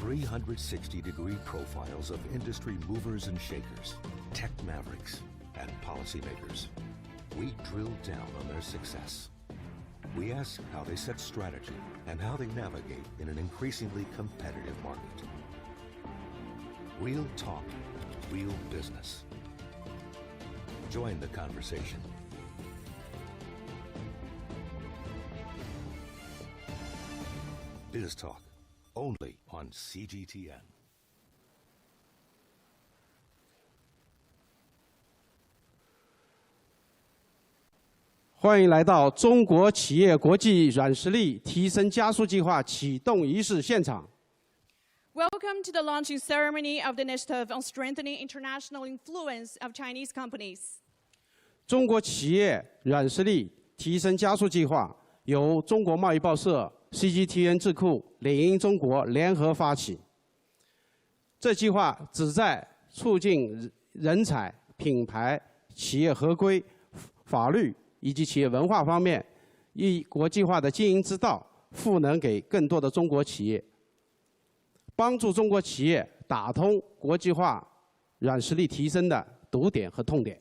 360-degree profiles of industry movers and shakers, tech mavericks, and policymakers. We drill down on their success. We ask how they set strategy and how they navigate in an increasingly competitive market. Real talk, real business. Join the conversation. Biz Talk, only on CGTN. 欢迎来到中国企业国际软实力提升加速计划启动仪式现场。 Welcome to the launching ceremony of the Initiative on Strengthening International Influence of Chinese Companies. 中国企业软实力提升加速计划由中国贸易报社、CGTN 智库、领英中国联合发起。这计划旨在促进人才、品牌、企业合规、法律以及企业文化方面以国际化的经营之道赋能给更多的中国企业，帮助中国企业打通国际化软实力提升的堵点和痛点。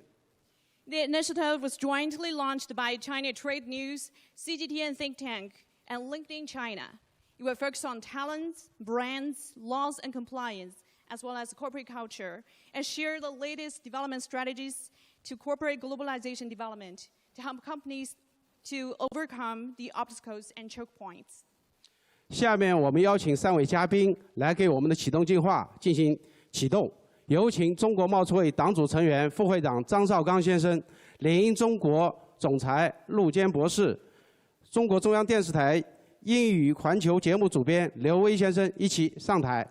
The initiative was jointly launched by China Trade News, CGTN Think Tank, and LinkedIn China. It will focus on talents, brands, laws and compliance, as well as corporate culture, and share the latest development strategies to corporate globalization development to help companies to overcome the obstacles and choke points. 下面我们邀请3位嘉宾来给我们的启动计划进行启动。 有请中国贸促会党组成员、副会长张绍刚先生，领英中国总裁陆坚博士，中国中央电视台英语环球节目主编刘威先生一起上台。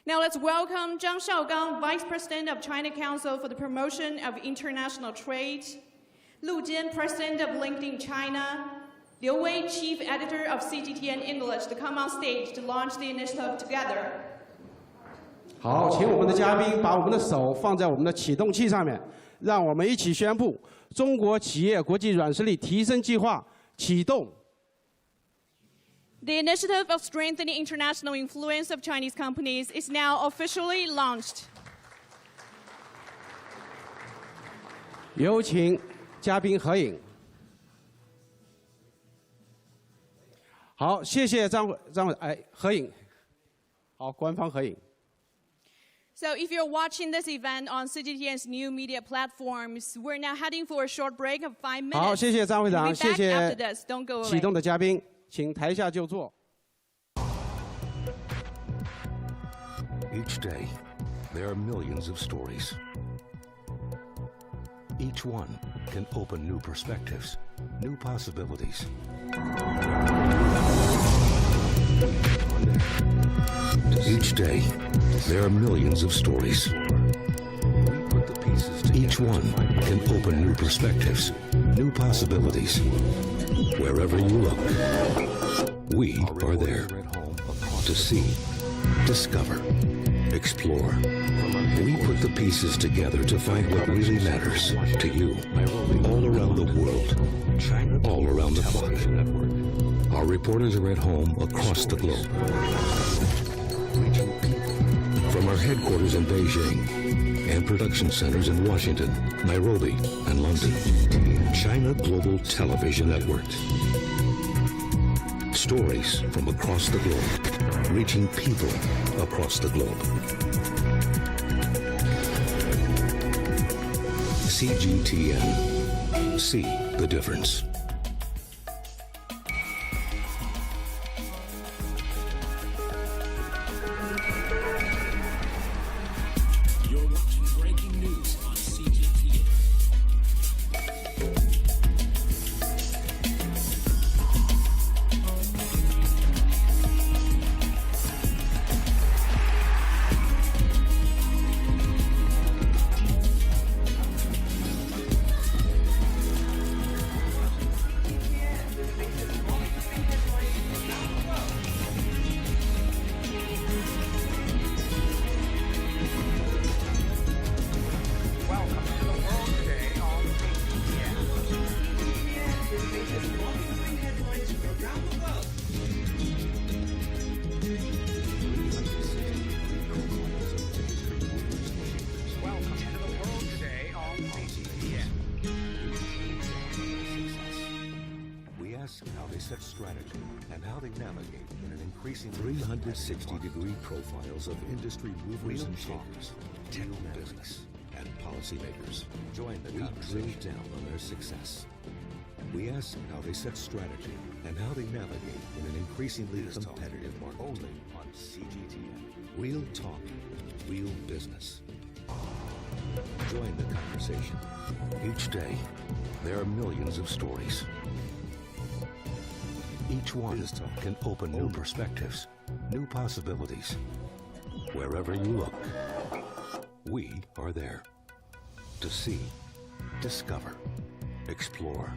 Now let's welcome Zhang Shaogang, Vice President of China Council for the Promotion of International Trade, Lu Jian, President of LinkedIn China, Liu Wei, Chief Editor of CGTN English, to come on stage to launch the initiative together. 好，请我们的嘉宾把我们的手放在我们的启动器上面，让我们一起宣布中国企业国际软实力提升计划启动。 The initiative of strengthening international influence of Chinese companies is now officially launched. 有请嘉宾合影。好，谢谢张委，哎，合影。好，官方合影。 So if you're watching this event on CGTN's new media platforms, we're now heading for a short break of 5 minutes. 好，谢谢张会长， We'll be 谢 back 谢 after this. Don't go 启 away. 动的嘉宾，请台下就坐。 Each day, there are millions of stories. Each one can open new perspectives, new possibilities. Each day, there are millions of stories. Each one can open new perspectives, new possibilities. Wherever you look, we are there to see, discover, explore. We put the pieces together to find what really matters to you, all around the world, all around the clock. Our reporters are at home across the globe. From our headquarters in Beijing and production centers in Washington, Nairobi, and London, China Global Television Network. Stories from across the globe, reaching people across the globe. CGTN. See the difference. You're watching breaking news on CGTN. strategy and how they navigate in an increasing 360-degree profiles of industry movers and shakers, tech business, and policymakers. Join the conversation. We drill down on their success. We ask how they set strategy and how they navigate in an increasingly competitive market. Only on CGTN. Real talk, real business. Join the conversation. Each day, there are millions of stories. Each one can open new perspectives, new possibilities. Wherever you look, we are there to see, discover, explore.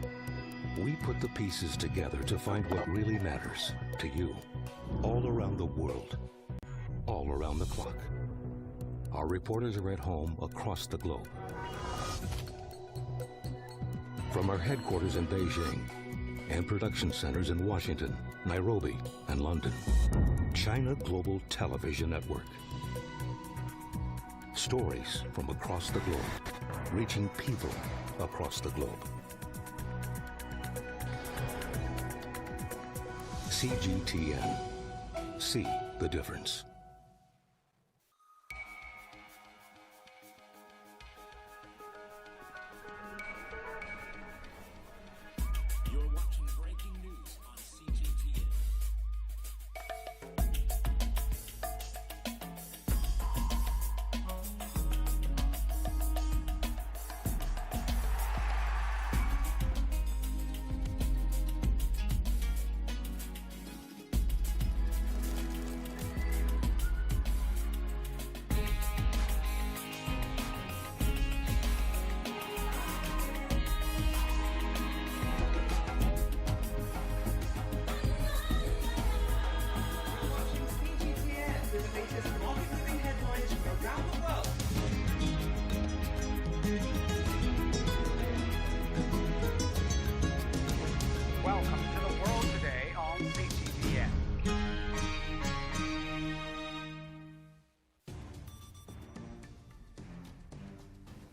We put the pieces together to find what really matters to you, all around the world, all around the clock. Our reporters are at home across the globe. From our headquarters in Beijing and production centers in Washington, Nairobi, and London, China Global Television Network. Stories from across the globe, reaching people across the globe. CGTN. See the difference. You're watching breaking news on CGTN. CGTN with the latest market-moving headlines from around the world. Welcome to the world today on CGTN.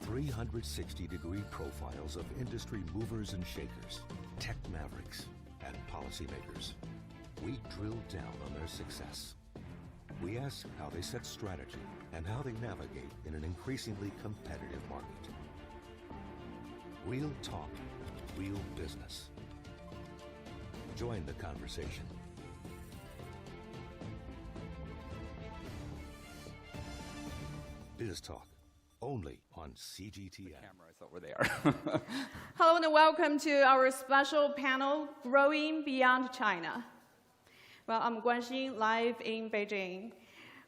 .360-degree profiles of industry movers and shakers, tech mavericks, and policymakers. We drill down on their success. We ask how they set strategy and how they navigate in an increasingly competitive market. Real talk, real business. Join the conversation. Biz Talk, only on CGTN. Camera, I thought were there. Hello and welcome to our special panel, Growing Beyond China. Well, I'm Guan, live in Beijing.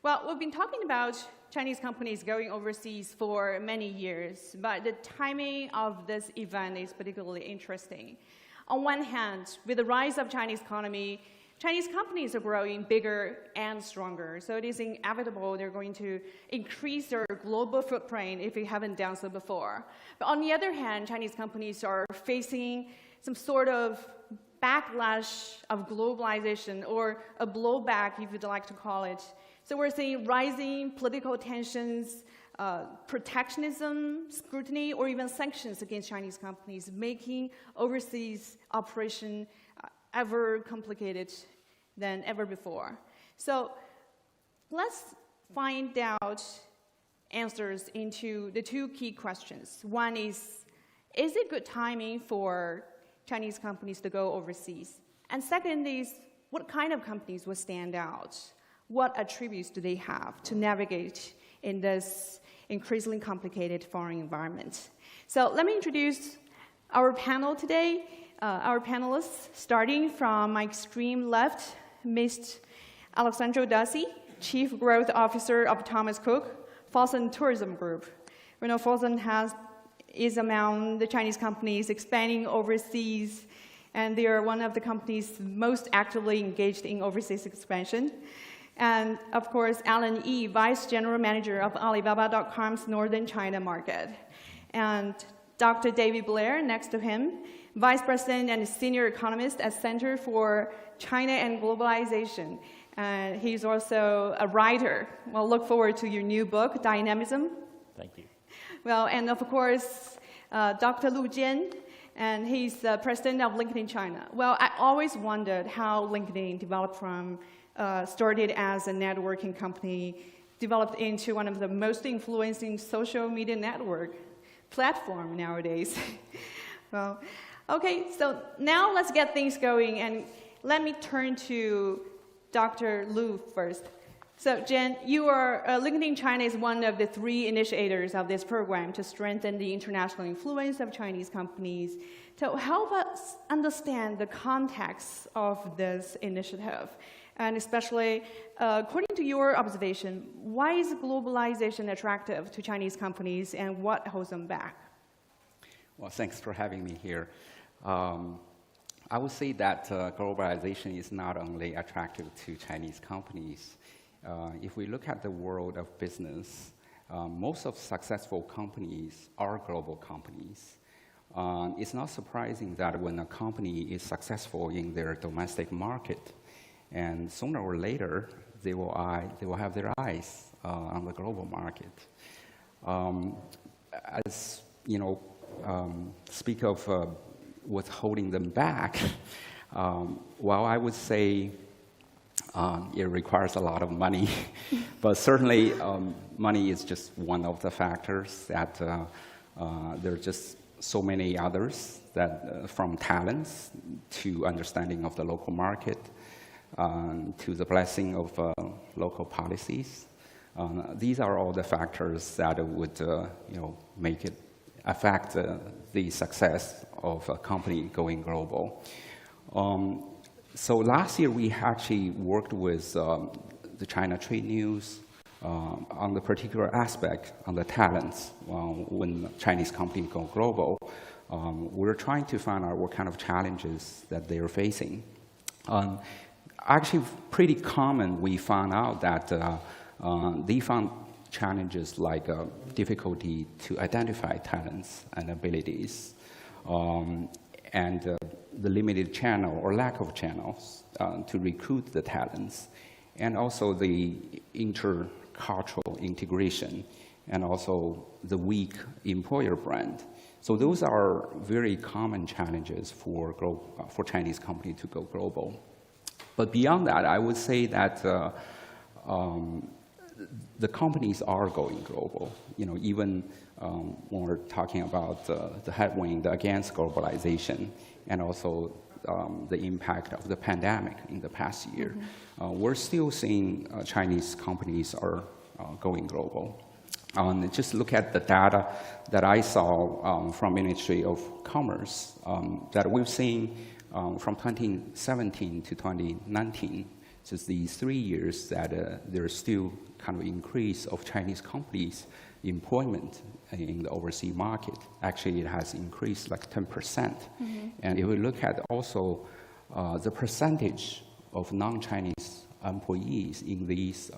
Well, we've been talking about Chinese companies going overseas for many years, but the timing of this event is particularly interesting. On one hand, with the rise of Chinese economy, Chinese companies are growing bigger and stronger, so it is inevitable they're going to increase their global footprint if they haven't done so before. But on the other hand, Chinese companies are facing some sort of backlash of globalization, or a blowback, if you'd like to call it. So we're seeing rising political tensions, protectionism, scrutiny, or even sanctions against Chinese companies, making overseas operation ever complicated than ever before. So let's find out answers into the two key questions. One is it good timing for Chinese companies to go overseas? And second is, what kind of companies will stand out? What attributes do they have to navigate in this increasingly complicated foreign environment? So let me introduce our panel today. Our panelists, starting from my extreme left, Ms. Alessandro Dassi, Chief Growth Officer of Thomas Cook, Fosun Tourism Group. We know Fosun is among the Chinese companies expanding overseas, and they are one of the companies most actively engaged in overseas expansion. And of course, Alan Yi, Vice General Manager of Alibaba.com's Northern China market. And Dr. David Blair, next to him, Vice President and Senior Economist at Center for China and Globalization. And he's also a writer. Well, look forward to your new book, Dynamism. Thank you. Well, and of course, Dr. Lu Jian, and he's the president of LinkedIn China. Well, I always wondered how LinkedIn developed from, started as a networking company, developed into one of the most influencing social media network platform nowadays. Well, okay, so now let's get things going, and let me turn to Dr. Lu first. So Jen, LinkedIn China is one of the 3 initiators of this program to strengthen the international influence of Chinese companies. So help us understand the context of this initiative, and especially, according to your observation, why is globalization attractive to Chinese companies, and what holds them back? Well, thanks for having me here. I would say that globalization is not only attractive to Chinese companies. If we look at the world of business, most of successful companies are global companies. It's not surprising that when a company is successful in their domestic market, and sooner or later, they will have their eyes on the global market. As you know, speak of what's holding them back, well, I would say it requires a lot of money, but certainly money is just one of the factors that there are just so many others that from talents to understanding of the local market to the blessing of local policies. These are all the factors that would make it affect the success of a company going global. So last year we actually worked with the China Trade News on the particular aspect on the talents when Chinese companies go global. We're trying to find out what kind of challenges that they're facing. Actually, pretty common, we found out that they found challenges like difficulty to identify talents and abilities, and the limited channel or lack of channels to recruit the talents, and also the intercultural integration, and also the weak employer brand. So those are very common challenges for Chinese companies to go global. But beyond that, I would say that the companies are going global. Even when we're talking about the headwind against globalization, and also the impact of the pandemic in the past year, we're still seeing Chinese companies are going global. Just look at the data that I saw from Ministry of Commerce that we've seen from 2017 to 2019, just these 3 years, that there's still kind of increase of Chinese companies' employment in the overseas market. Actually, it has increased like 10%. And if we look at also the percentage of non-Chinese employees in these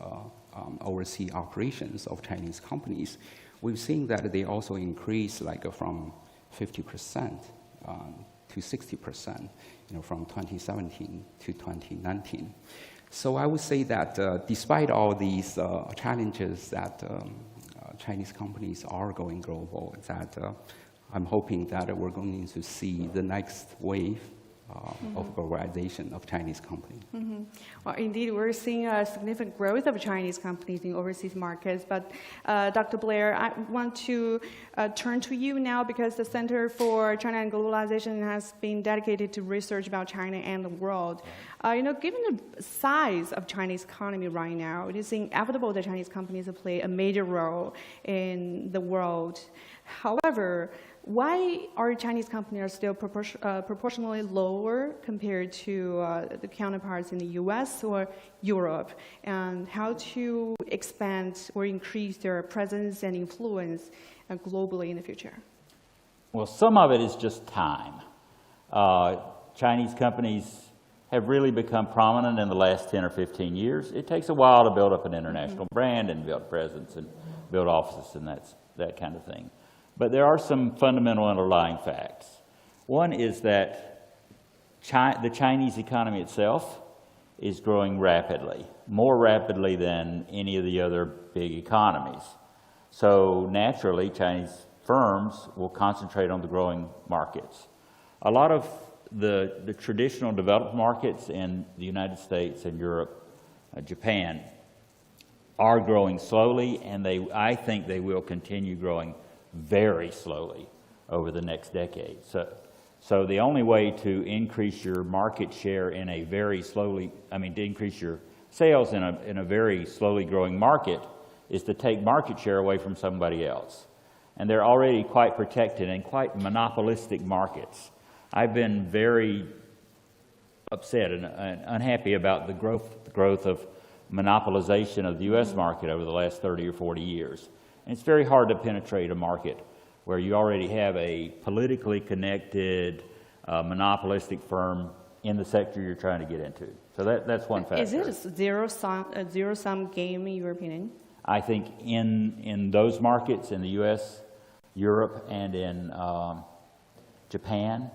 overseas operations of Chinese companies, we've seen that they also increased like from 50% to 60%, from 2017 to 2019. So I would say that despite all these challenges that Chinese companies are going global, that I'm hoping that we're going to see the next wave of globalization of Chinese companies. Well, indeed, we're seeing a significant growth of Chinese companies in overseas markets. But Dr. Blair, I want to turn to you now, because the Center for China and Globalization has been dedicated to research about China and the world. Given the size of Chinese economy right now, it is inevitable that Chinese companies will play a major role in the world. However, why are Chinese companies still proportionally lower compared to the counterparts in the US or Europe, and how to expand or increase their presence and influence globally in the future? Well, some of it is just time. Chinese companies have really become prominent in the last 10 or 15 years. It takes a while to build up an international brand and build presence and build offices and that kind of thing. But there are some fundamental underlying facts. One is that the Chinese economy itself is growing rapidly, more rapidly than any of the other big economies. So naturally, Chinese firms will concentrate on the growing markets. A lot of the traditional developed markets in the United States and Europe, Japan, are growing slowly, and I think they will continue growing very slowly over the next decade. So the only way to increase your market share in a very slowly, to increase your sales in a very slowly growing market is to take market share away from somebody else. And they're already quite protected and quite monopolistic markets. I've been very upset and unhappy about the growth of monopolization of the U.S. market over the last 30 or 40 years. And it's very hard to penetrate a market where you already have a politically connected, monopolistic firm in the sector you're trying to get into. So that's one factor. Is it a zero-sum game, in your opinion? I think in those markets, in the U.S., Europe, and in Japan,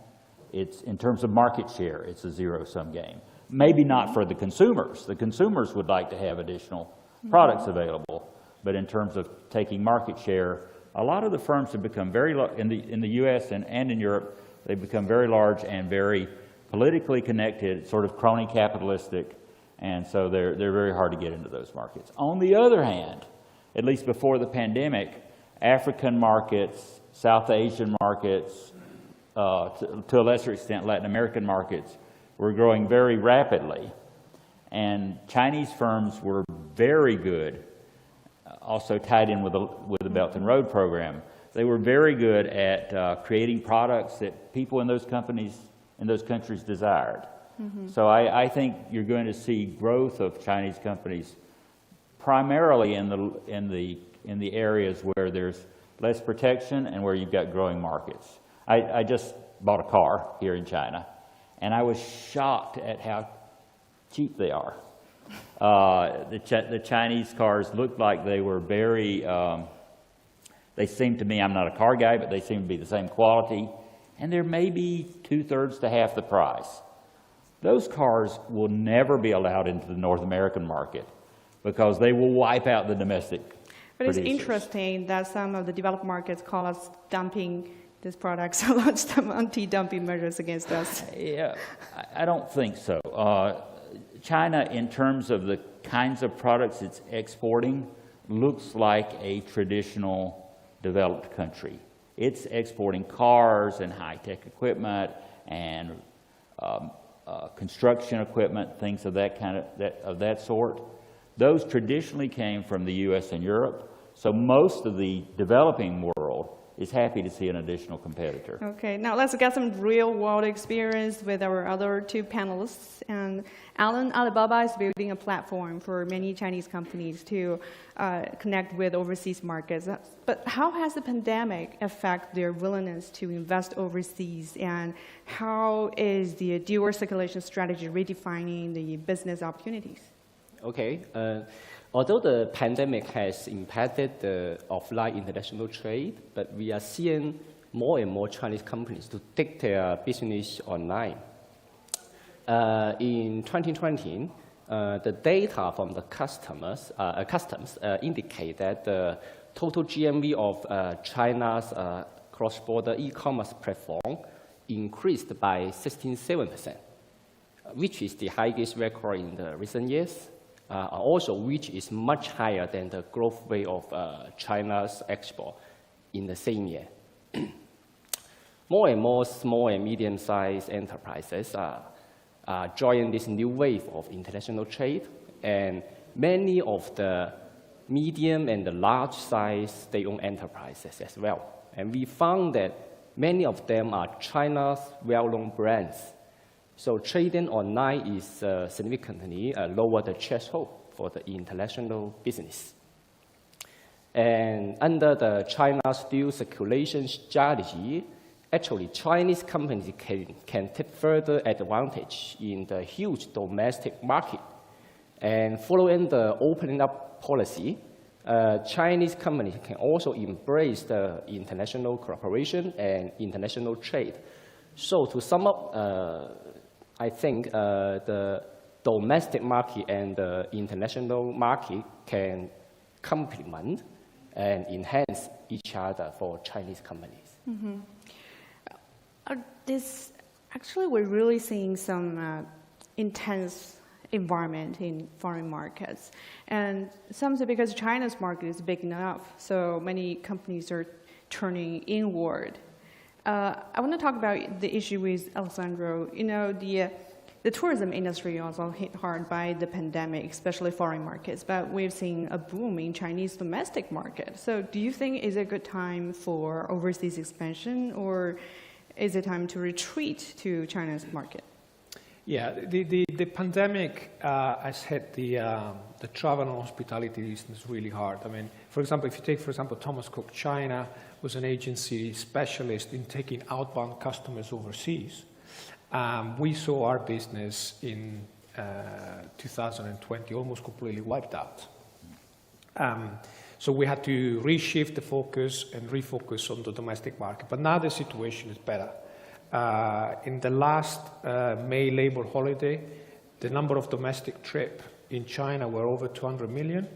it's, in terms of market share, it's a zero-sum game. Maybe not for the consumers. The consumers would like to have additional products available. But in terms of taking market share, a lot of the firms have become very, in the U.S. and in Europe, they've become very large and very politically connected, sort of crony capitalistic, and so they're very hard to get into those markets. On the other hand, at least before the pandemic, African markets, South Asian markets, to a lesser extent Latin American markets, were growing very rapidly. And Chinese firms were very good, also tied in with the Belt and Road program. They were very good at creating products that people in those countries desired. So I think you're going to see growth of Chinese companies primarily in the areas where there's less protection and where you've got growing markets. I just bought a car here in China, and I was shocked at how cheap they are. The Chinese cars looked like they were very, they seemed to me, I'm not a car guy, but they seem to be the same quality, and they're maybe 2/3 to half the price. Those cars will never be allowed into the North American market because they will wipe out the domestic But it's producers. interesting that some of the developed markets call us dumping these products, launch some anti-dumping measures against us. Yeah, I don't think so. China, in terms of the kinds of products it's exporting, looks like a traditional developed country. It's exporting cars and high-tech equipment and construction equipment, things of that sort. Those traditionally came from the U.S. and Europe, so most of the developing world is happy to see an additional competitor. Okay, now let's get some real-world experience with our other two panelists. And Alan, Alibaba is building a platform for many Chinese companies to connect with overseas markets. But how has the pandemic affected their willingness to invest overseas, and how is the dual circulation strategy redefining the business opportunities? Okay. Although the pandemic has impacted the offline international trade, but we are seeing more and more Chinese companies to take their business online. In 2020, the data from the customs indicate that the total GMV of China's cross-border e-commerce platform increased by 16.7%, which is the highest record in the recent years. Also, which is much higher than the growth rate of China's export in the same year. More and more small and medium-sized enterprises are joining this new wave of international trade, and many of the medium and the large-sized state-owned enterprises as well. And we found that many of them are China's well-known brands. So trading online is significantly lower the threshold for the international business. And under the China's dual circulation strategy, actually Chinese companies can take further advantage in the huge domestic market. And following the opening up policy, Chinese companies can also embrace the international cooperation and international trade. So to sum up, I think the domestic market and the international market can complement and enhance each other for Chinese companies. This Actually, we're really seeing some intense environment in foreign markets. And some say because China's market is big enough, so many companies are turning inward. I want to talk about the issue with Alessandro. You know, the tourism industry also hit hard by the pandemic, especially foreign markets, but we've seen a boom in Chinese domestic market. So do you think it's a good time for overseas expansion, or is it time to retreat to China's market? Yeah, the pandemic has hit the travel and hospitality business really hard. I mean, for example, if you take, for example, Thomas Cook China was an agency specialist in taking outbound customers overseas. We saw our business in 2020 almost completely wiped out. So we had to reshift the focus and refocus on the domestic market. But now the situation is better. In the last May Labor holiday, the number of domestic trips in China were over 200 million.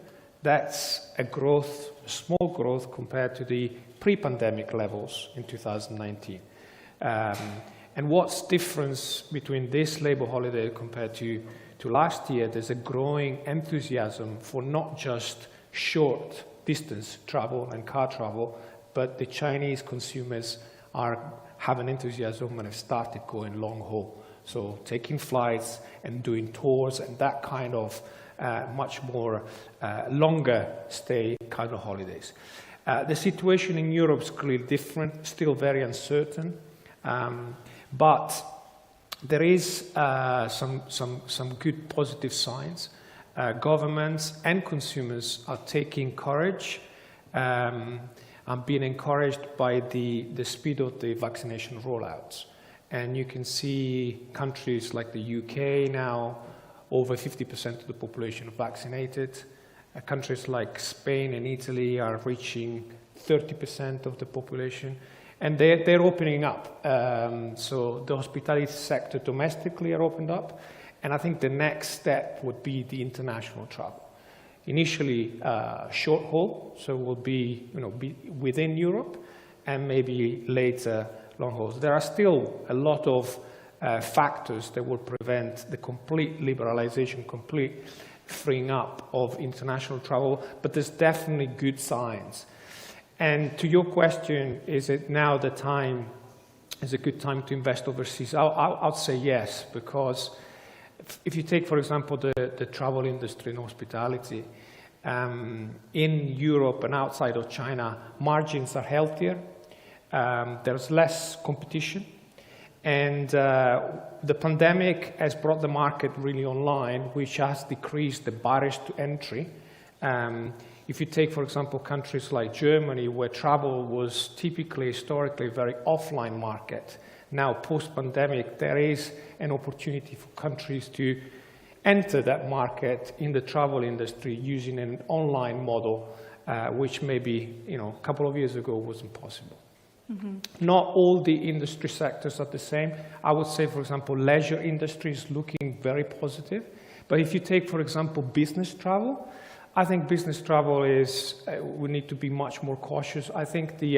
That's a growth, a small growth compared to the pre-pandemic levels in 2019. And what's difference between this labor holiday compared to last year, there's a growing enthusiasm for not just short distance travel and car travel, but the Chinese consumers have an enthusiasm and have started going long haul. So taking flights and doing tours and that kind of much more longer stay kind of holidays. The situation in Europe is clearly different, still very uncertain. But there is some good positive signs. Governments and consumers are taking courage. I'm being encouraged by the speed of the vaccination rollouts. And you can see countries like the UK now, over 50% of the population are vaccinated. Countries like Spain and Italy are reaching 30% of the population. And they're opening up. So the hospitality sector domestically are opened up. And I think the next step would be the international travel. Initially, short haul, so will be within Europe, and maybe later long hauls. There are still a lot of factors that will prevent the complete liberalization, complete freeing up of international travel, but there's definitely good signs. And to your question, is it now the time, is a good time to invest overseas? I'd say yes, because if you take, for example, the travel industry and hospitality, in Europe and outside of China, margins are healthier, there's less competition, and the pandemic has brought the market really online, which has decreased the barriers to entry. If you take, for example, countries like Germany, where travel was typically, historically, a very offline market, now post-pandemic, there is an opportunity for countries to enter that market in the travel industry using an online model, which maybe a couple of years ago wasn't possible. Mm-hmm. Not all the industry sectors are the same. I would say, for example, leisure industry is looking very positive. But if you take, for example, business travel, I think business travel we need to be much more cautious. I think the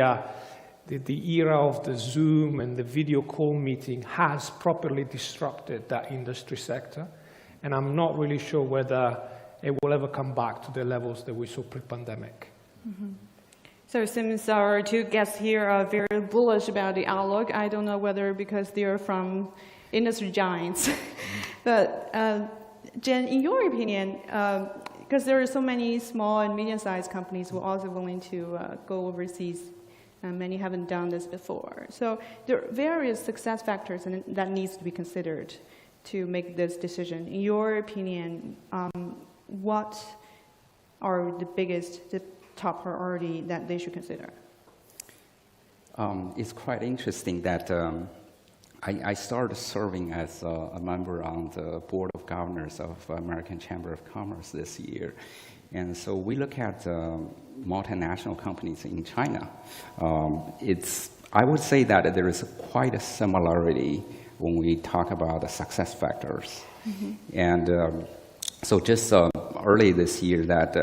era of the Zoom and the video call meeting has properly disrupted that industry sector. And I'm not really sure whether it will ever come back to the levels that we saw pre-pandemic. Mm-hmm. So since our two guests here are very bullish about the outlook, I don't know whether because they're from industry giants. But Jen, in your opinion, because there are so many small and medium-sized companies who are also willing to go overseas, and many haven't done this before. So there are various success factors that needs to be considered to make this decision. In your opinion, what are the top priority that they should consider? It's quite interesting that I started serving as a member on the Board of Governors of American Chamber of Commerce this year. And so we look at multinational companies in China. I would say that there is quite a similarity when we talk about the success factors. Mm-hmm. And so just early this year that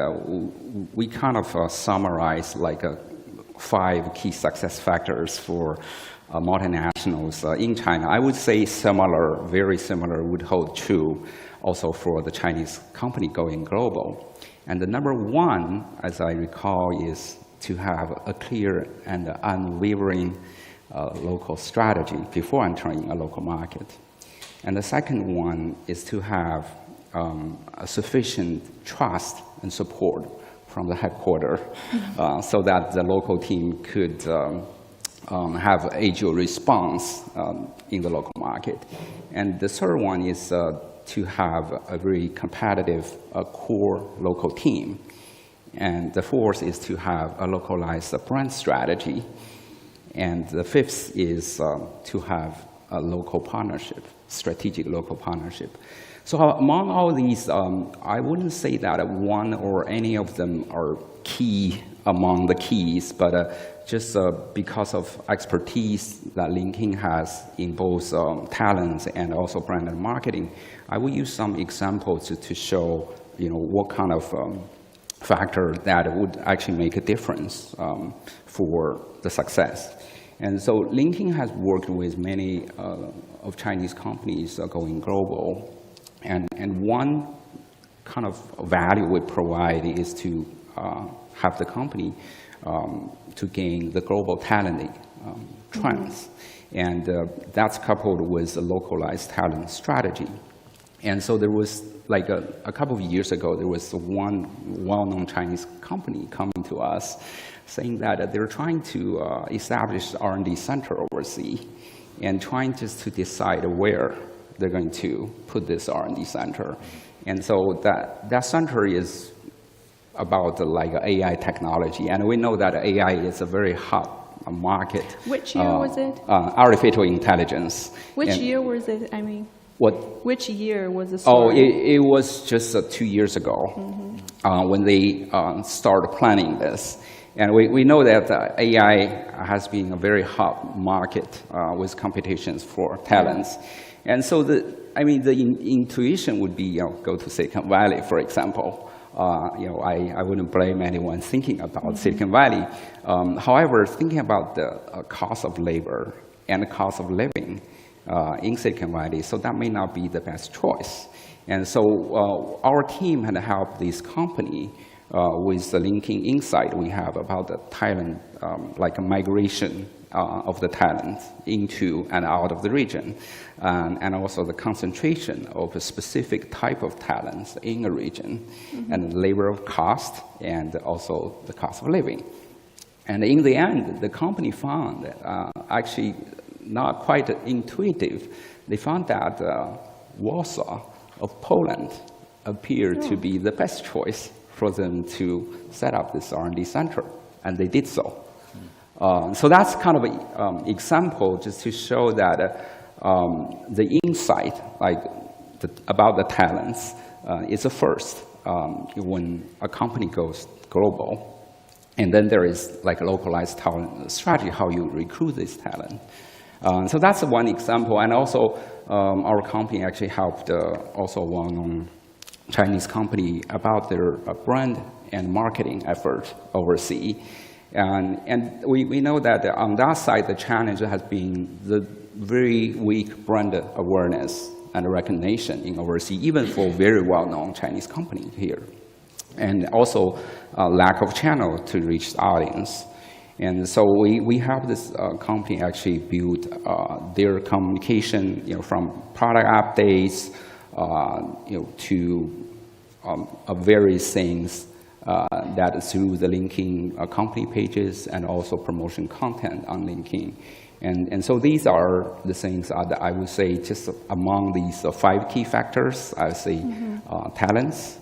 we kind of summarized like 5 key success factors for multinationals in China. I would say similar, very similar would hold true also for the Chinese company going global. And the number one, as I recall, is to have a clear and unwavering local strategy before entering a local market. And the second one is to have a sufficient trust and support from the headquarters so that the local team could have agile response in the local market. And the third one is to have a very competitive core local team. And the fourth is to have a localized brand strategy. And the fifth is to have a local partnership, strategic local partnership. So among all these, I wouldn't say that one or any of them are key among the keys, but just because of expertise that LinkedIn has in both talents and also brand and marketing, I will use some examples to show what kind of factor that would actually make a difference for the success. And so LinkedIn has worked with many of Chinese companies going global. And one kind of value we provide is to have the company to gain the global talent trends. And that's coupled with a localized talent strategy. And so there was, like a couple of years ago, there was one well-known Chinese company coming to us saying that they're trying to establish R&D center overseas and trying just to decide where they're going to put this R&D center. And so that center is about like AI technology. And we know that AI is a very hot market. Which year was it? Artificial intelligence. Which year was it, I mean? What? Which year was the story? story? It was just 2 years ago when they started planning this. And we know that AI has been a very hot market with competitions for talents. And so the intuition would be, go to Silicon Valley, for example. I wouldn't blame anyone thinking about Silicon Valley. However, thinking about the cost of labor and the cost of living in Silicon Valley, so that may not be the best choice. And so our team had helped this company with the LinkedIn Insight we have about the talent, like a migration of the talent into and out of the region, and also the concentration of a specific type of talents in a region, and the labor of cost, and also the cost of living. And in the end, the company found, actually not quite intuitive, they found that Warsaw of Poland appeared to be the best choice for them to set up this R&D center, and they did so. So that's kind of an example just to show that the insight, about the talents, is a first when a company goes global. And then there is like a localized talent strategy, how you recruit this talent. So that's one example. And also, our company actually helped also one Chinese company about their brand and marketing effort overseas. And we know that on that side, the challenge has been the very weak brand awareness and recognition in overseas, even for very well-known Chinese company here. And also lack of channel to reach the audience. And so we have this company actually build their communication, from product updates, to various things that through the LinkedIn company pages and also promotion content on LinkedIn. And so these are the things that I would say just among these 5 key factors, I would say talents,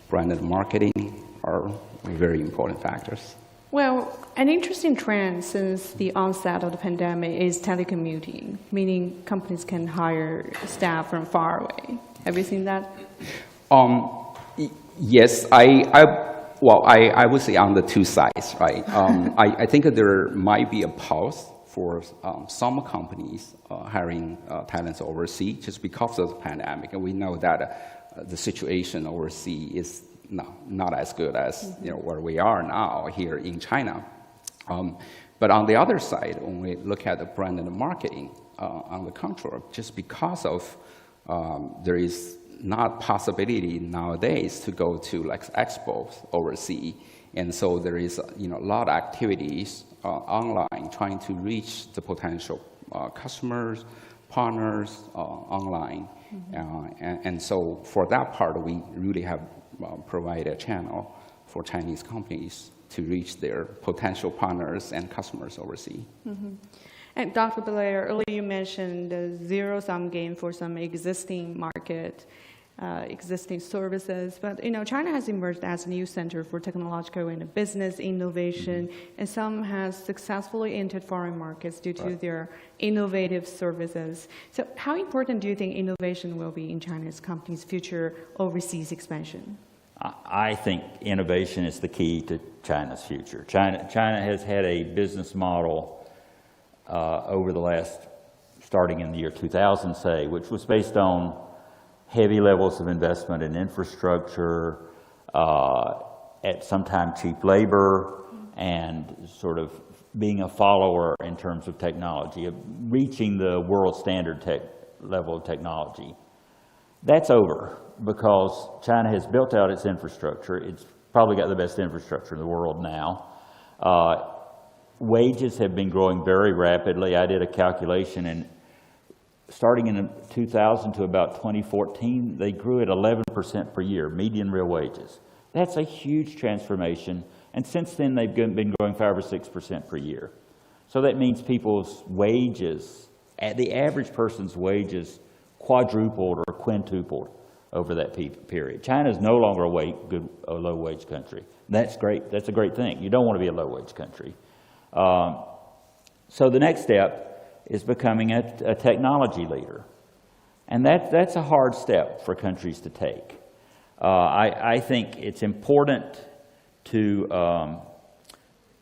brand and marketing are very important factors. Well, an interesting trend since the onset of the pandemic is telecommuting, meaning companies can hire staff from far away. Have you seen that? Yes, I would say on the 2 sides, right? I think that there might be a pause for some companies hiring talents overseas just because of the pandemic, and we know that the situation overseas is not as good as where we are now here in China. But on the other side, when we look at the brand and the marketing, on the contrary, just because of there is not possibility nowadays to go to like expos overseas, and so there is a lot of activities online trying to reach the potential customers, partners online, and so for that part, we really have provided a channel for Chinese companies to reach their potential partners and customers overseas. And Dr. Blair, earlier you mentioned the zero-sum game for some existing market, existing services, but China has emerged as a new center for technological and business innovation, and some has successfully entered foreign markets due to their innovative services. So how important do you think innovation will be in China's company's future overseas expansion? I think innovation is the key to China's future. China has had a business model over the last, starting in the year 2000, say, which was based on heavy levels of investment in infrastructure, at sometimes cheap labor, and sort of being a follower in terms of technology, of reaching the world standard level of technology. That's over because China has built out its infrastructure. It's probably got the best infrastructure in the world now. Wages have been growing very rapidly. I did a calculation, and starting in 2000 to about 2014, they grew at 11% per year, median real wages. That's a huge transformation, and since then they've been growing 5 or 6% per year. So that means people's wages, the average person's wages, quadrupled or quintupled over that period. China is no longer a low-wage country. That's great. That's a great thing. You don't want to be a low-wage country. So the next step is becoming a technology leader. And that's a hard step for countries to take. I think it's important to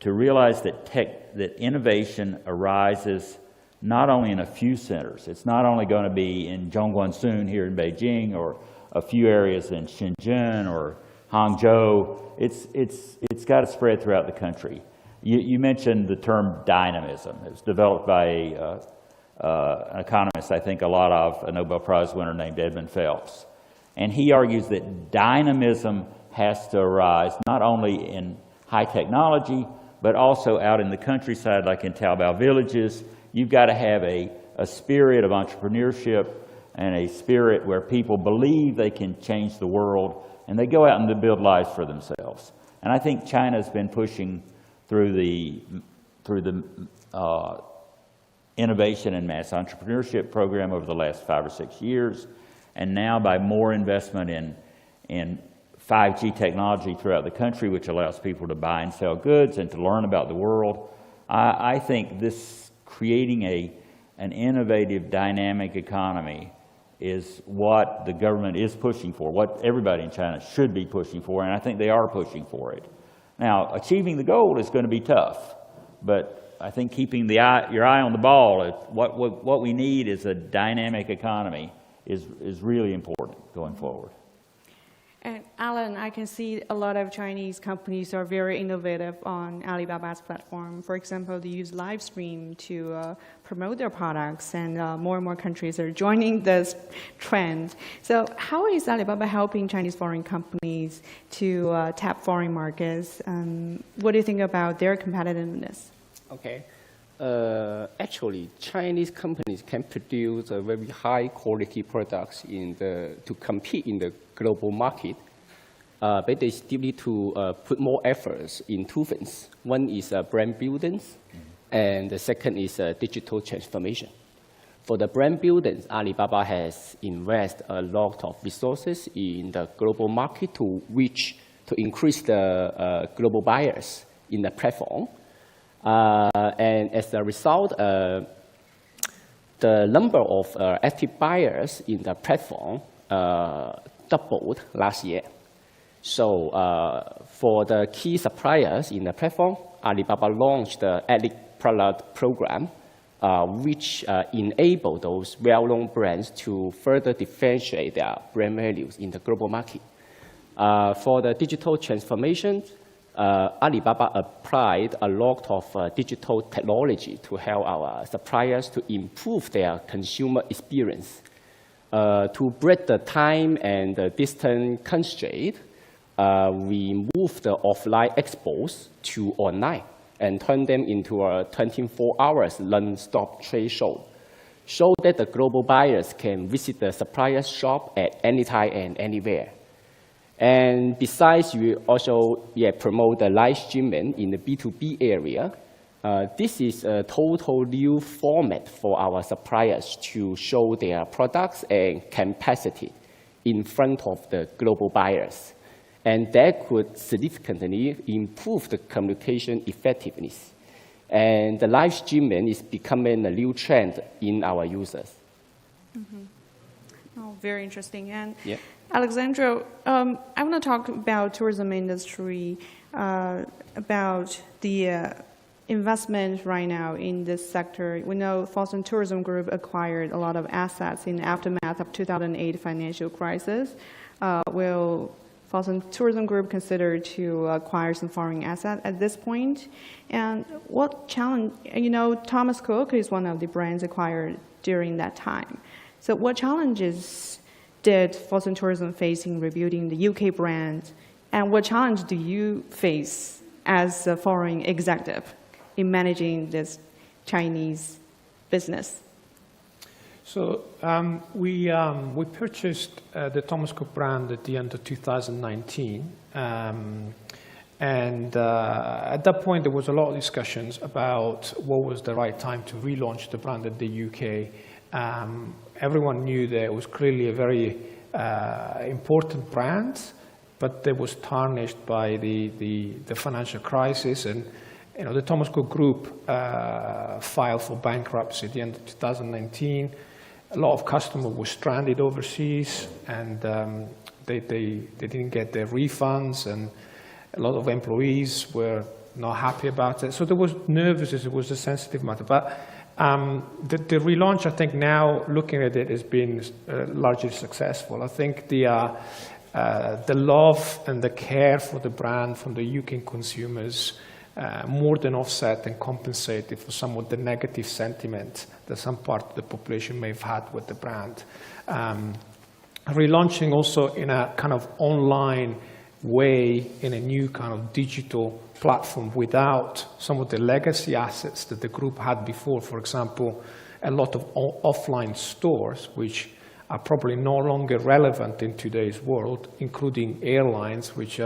realize that innovation arises not only in a few centers. It's not only going to be in Zhongguan soon here in Beijing, or a few areas in Shenzhen or Hangzhou. It's got to spread throughout the country. You mentioned the term dynamism. It was developed by an economist I think a lot of, a Nobel Prize winner named Edmund Phelps. And he argues that dynamism has to arise not only in high technology, but also out in the countryside, like in Taobao villages. You've got to have a spirit of entrepreneurship and a spirit where people believe they can change the world, and they go out and build lives for themselves. And I think China's been pushing through the innovation and mass entrepreneurship program over the last 5 or 6 years, and now by more investment in 5G technology throughout the country, which allows people to buy and sell goods and to learn about the world. I think this creating an innovative, dynamic economy is what the government is pushing for, what everybody in China should be pushing for, and I think they are pushing for it. Now, achieving the goal is going to be tough, but I think keeping your eye on the ball, what we need is a dynamic economy is really important going forward. And Alan, I can see a lot of Chinese companies are very innovative on Alibaba's platform. For example, they use live stream to promote their products, and more and more countries are joining this trend. So how is Alibaba helping Chinese foreign companies to tap foreign markets? What do you think about their competitiveness? Okay. Actually, Chinese companies can produce a very high quality products to compete in the global market, but they still need to put more efforts in two things. One is brand building, and the second is digital transformation. For the brand building, Alibaba has invested a lot of resources in the global market to increase the global buyers in the platform. And as a result, the number of active buyers in the platform doubled last year. So for the key suppliers in the platform, Alibaba launched the Elite Product Program, which enable those well-known brands to further differentiate their brand values in the global market. For the digital transformation, Alibaba applied a lot of digital technology to help our suppliers to improve their consumer experience. To break the time and the distance constraint, we moved the offline expos to online and turned them into a 24 hours non-stop trade show, so that the global buyers can visit the supplier's shop at any time and anywhere. And besides, we also promote the live streaming in the B2B area. This is a total new format for our suppliers to show their products and capacity in front of the global buyers. And that could significantly improve the communication effectiveness. And the live streaming is becoming a new trend in our users. Oh, very interesting. And yeah. Alexandra, I want to talk about tourism industry, about the investment right now in this sector. We know Fosun Tourism Group acquired a lot of assets in the aftermath of 2008 financial crisis. Will Fosun Tourism Group consider to acquire some foreign assets at this point? And what challenge, Thomas Cook is one of the brands acquired during that time. So what challenges did Fosun Tourism face in rebuilding the UK brand? And what challenge do you face as a foreign executive in managing this Chinese business? So we purchased the Thomas Cook brand at the end of 2019. And at that point, there was a lot of discussions about what was the right time to relaunch the brand in the UK. Everyone knew that it was clearly a very important brand, but it was tarnished by the financial crisis. And the Thomas Cook Group filed for bankruptcy at the end of 2019. A lot of customers were stranded overseas, and they didn't get their refunds, and a lot of employees were not happy about it. So there was nervous, it was a sensitive matter. But the relaunch, I think now, looking at it, has been largely successful. I think the love and the care for the brand from the UK consumers more than offset and compensated for some of the negative sentiment that some part of the population may have had with the brand. Relaunching also in a kind of online way, in a new kind of digital platform without some of the legacy assets that the group had before. For example, a lot of offline stores, which are probably no longer relevant in today's world, including airlines, which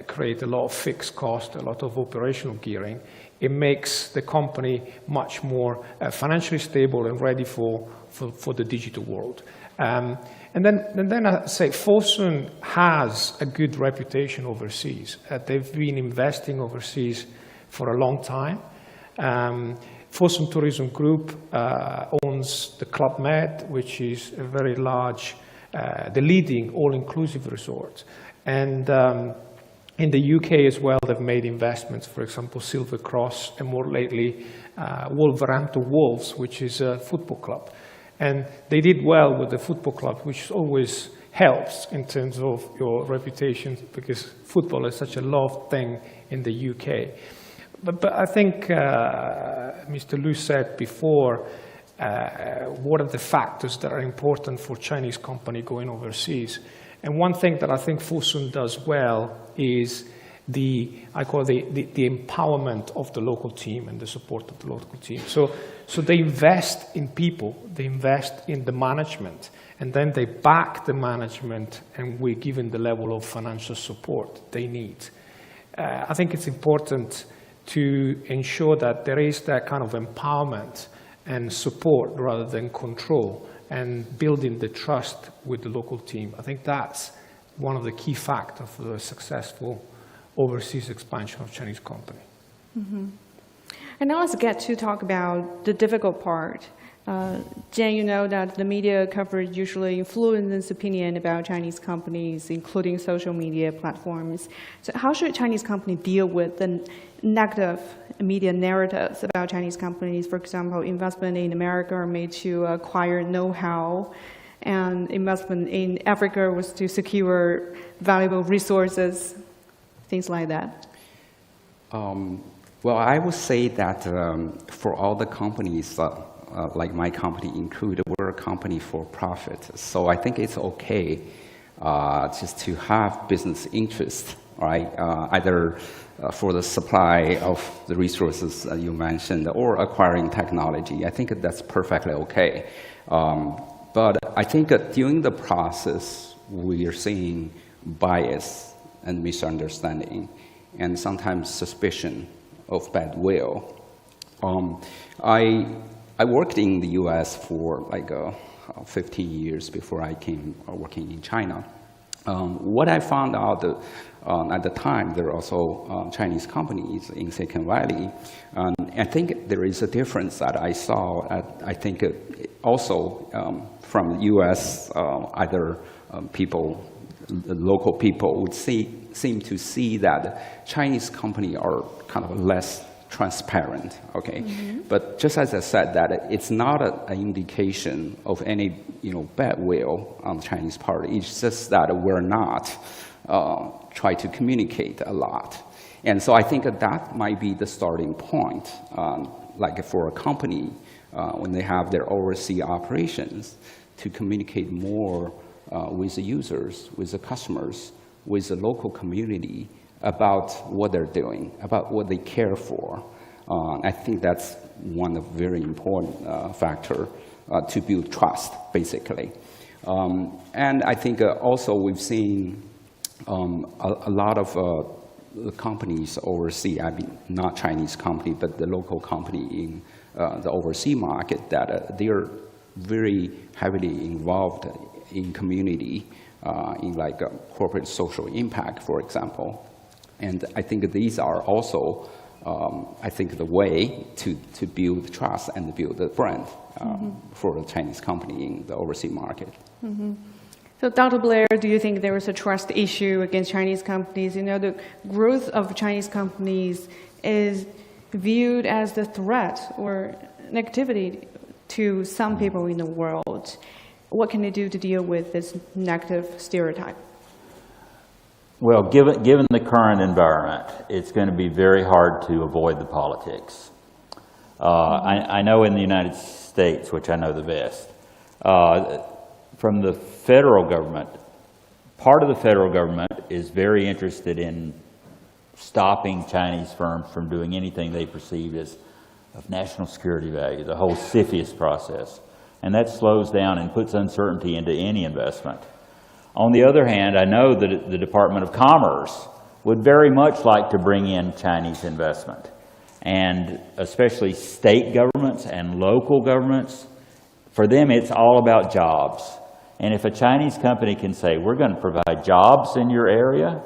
create a lot of fixed cost, a lot of operational gearing. It makes the company much more financially stable and ready for the digital world. And then I say Fosun has a good reputation overseas. They've been investing overseas for a long time. Fosun Tourism Group owns the Club Med, which is a very large, the leading all-inclusive resort. And in the UK as well, they've made investments, for example, Silver Cross, and more lately, Wolverhampton Wolves, which is a football club. And they did well with the football club, which always helps in terms of your reputation, because football is such a loved thing in the UK. But I think Mr. Liu said before, what are the factors that are important for Chinese company going overseas? And one thing that I think Fosun does well is I call the empowerment of the local team and the support of the local team. So they invest in people, they invest in the management, and then they back the management, and we're given the level of financial support they need. I think it's important to ensure that there is that kind of empowerment and support rather than control, and building the trust with the local team. I think that's one of the key factors for the successful overseas expansion of Chinese company. Mm-hmm. And now let's get to talk about the difficult part. Jen, you know that the media coverage usually influences opinion about Chinese companies, including social media platforms. So how should Chinese companies deal with the negative media narratives about Chinese companies? For example, investment in America are made to acquire know-how, and investment in Africa was to secure valuable resources, things like that. Well, I would say that for all the companies, like my company included, we're a company for profit. So I think it's okay just to have business interest, right? Either for the supply of the resources you mentioned or acquiring technology. I think that's perfectly okay. But I think during the process, we are seeing bias and misunderstanding and sometimes suspicion of bad will. I worked in the US for like 15 years before I came working in China. What I found out at the time, there are also Chinese companies in Silicon Valley. I think there is a difference that I saw. I think also from the US, either people, the local people would seem to see that Chinese companies are kind of less transparent, okay? But just as I said, that it's not an indication of any bad will on the Chinese part. It's just that we're not try to communicate a lot. And so I think that might be the starting point, like for a company, when they have their overseas operations, to communicate more with the users, with the customers, with the local community about what they're doing, about what they care for. I think that's one of very important factor to build trust, basically. And I think also we've seen a lot of the companies overseas, I mean, not Chinese company, but the local company in the overseas market, that they're very heavily involved in community, in like corporate social impact, for example. And I think these are also, I think, the way to build trust and build the brand for the Chinese company in the overseas market. So, Dr. Blair, do you think there is a trust issue against Chinese companies? The growth of Chinese companies is viewed as the threat or negativity to some people in the world. What can they do to deal with this negative stereotype? Well, given the current environment, it's going to be very hard to avoid the politics. I know in the United States, which I know the best, from the federal government, part of the federal government is very interested in stopping Chinese firms from doing anything they perceive as of national security value, the whole CFIUS process. And that slows down and puts uncertainty into any investment. On the other hand, I know that the Department of Commerce would very much like to bring in Chinese investment. And especially state governments and local governments, for them it's all about jobs. And if a Chinese company can say, we're going to provide jobs in your area,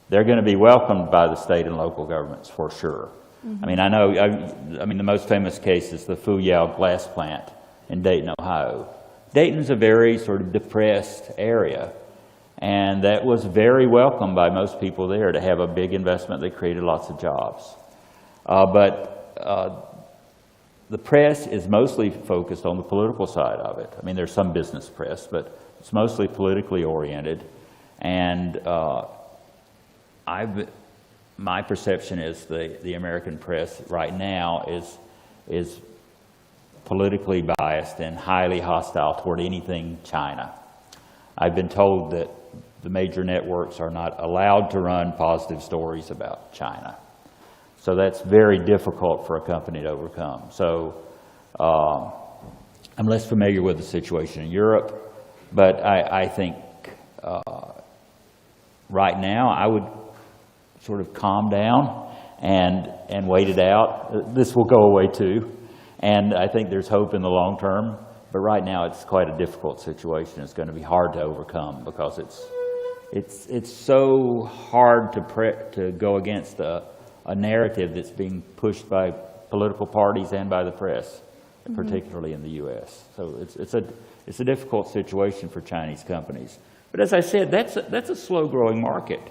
they're going to be welcomed by the state and local governments for sure. I mean, I mean, the most famous case is the Fuyao glass plant in Dayton, Ohio. Dayton's a very sort of depressed area, and that was very welcomed by most people there to have a big investment that created lots of jobs. But the press is mostly focused on the political side of it. I mean, there's some business press, but it's mostly politically oriented. And my perception is the American press right now is politically biased and highly hostile toward anything China. I've been told that the major networks are not allowed to run positive stories about China. So that's very difficult for a company to overcome. So I'm less familiar with the situation in Europe, but I think right now I would sort of calm down and wait it out. This will go away too. And I think there's hope in the long term, but right now it's quite a difficult situation. It's going to be hard to overcome because it's so hard to go against a narrative that's being pushed by political parties and by the press, particularly in the U.S. So it's a difficult situation for Chinese companies. But as I said, that's a slow-growing market.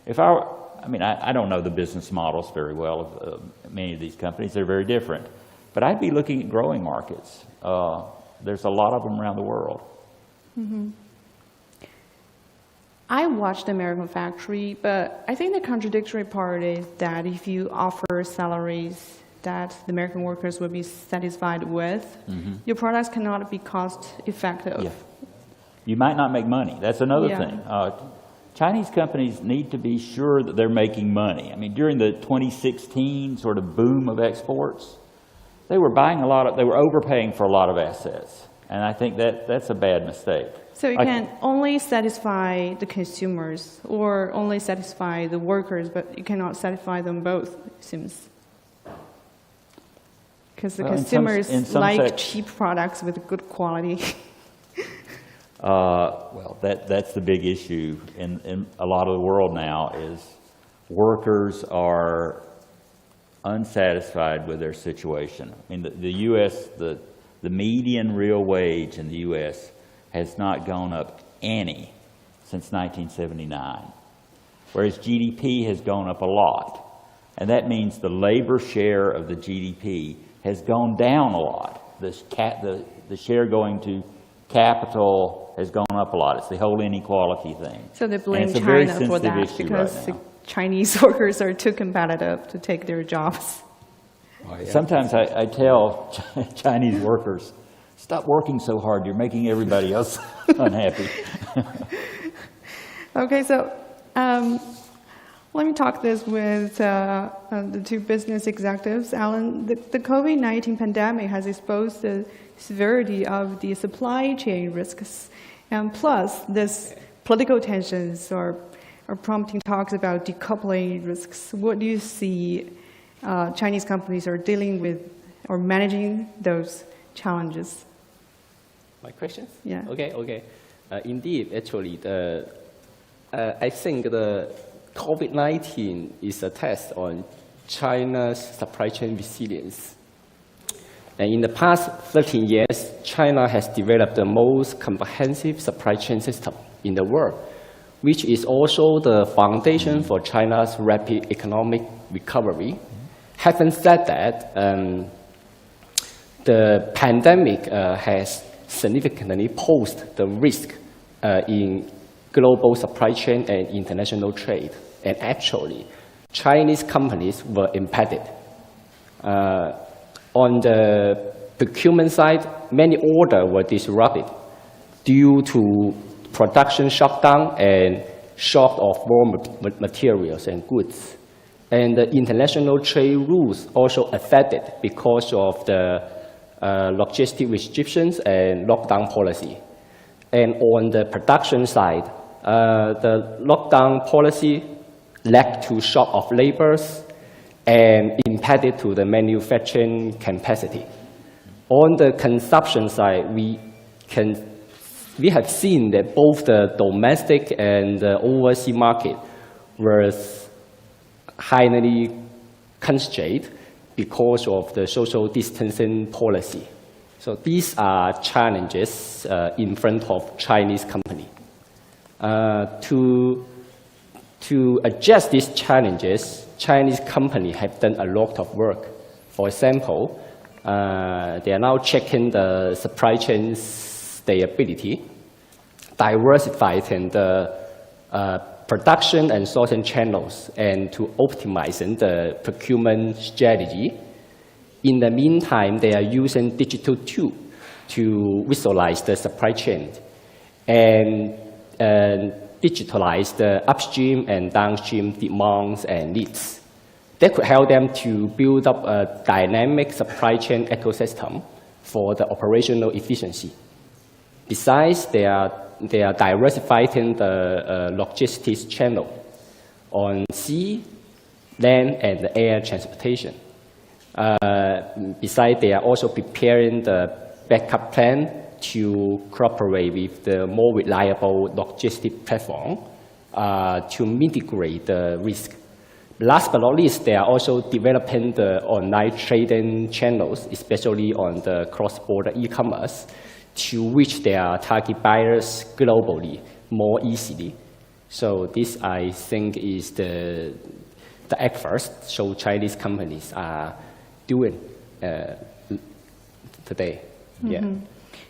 I mean, I don't know the business models very well of many of these companies. They're very different. But I'd be looking at growing markets. There's a lot of them around the world. I watched the American factory, but I think the contradictory part is that if you offer salaries that the American workers will be satisfied with, your products cannot be cost effective. Yeah. You might not make money. That's another Yeah. thing. Chinese companies need to be sure that they're making money. I mean, during the 2016 sort of boom of exports, they were overpaying for a lot of assets. And I think that's a bad mistake. So you can only satisfy the consumers or only satisfy the workers, but you cannot satisfy them both, it seems. Because the consumers like cheap products with good quality. Well, that's the big issue in a lot of the world now is workers are unsatisfied with their situation. I mean, the U.S., the median real wage in the U.S. has not gone up any since 1979, whereas GDP has gone up a lot. And that means the labor share of the GDP has gone down a lot. The share going to capital has gone up a lot. It's the whole inequality thing. So they blame China for that because the Chinese workers are too competitive to take their jobs. Sometimes I tell Chinese workers, stop working so hard. You're making everybody else unhappy. Okay, so let me talk this with the two business executives. Alan, the COVID-19 pandemic has exposed the severity of the supply chain risks. And plus, this political tensions are prompting talks about decoupling risks. What do you see Chinese companies are dealing with or managing those challenges? My question? Yeah. Okay. Indeed, actually, I think the COVID-19 is a test on China's supply chain resilience. And in the past 13 years, China has developed the most comprehensive supply chain system in the world, which is also the foundation for China's rapid economic recovery. Having said that, the pandemic has significantly posed the risk in global supply chain and international trade. And actually, Chinese companies were impacted. On the procurement side, many orders were disrupted due to production shutdown and short of raw materials and goods. And the international trade rules also affected because of the logistic restrictions and lockdown policy. And on the production side, the lockdown policy led to short of laborers and impacted to the manufacturing capacity. On the consumption side, we have seen that both the domestic and the overseas market were highly constrained because of the social distancing policy. So these are challenges in front of Chinese companies. To address these challenges, Chinese companies have done a lot of work. For example, they are now checking the supply chain stability, diversifying the production and sourcing channels, and to optimizing the procurement strategy. In the meantime, they are using digital tools to visualize the supply chain and digitalize the upstream and downstream demands and needs. That could help them to build up a dynamic supply chain ecosystem for the operational efficiency. Besides, they are diversifying the logistics channel on sea, land, and air transportation. Besides, they are also preparing the backup plan to cooperate with the more reliable logistic platform to mitigate the risk. Last but not least, they are also developing the online trading channels, especially on the cross-border e-commerce, to which their target buyers globally more easily. So this, I think, is the efforts so Chinese companies are doing today. Yeah.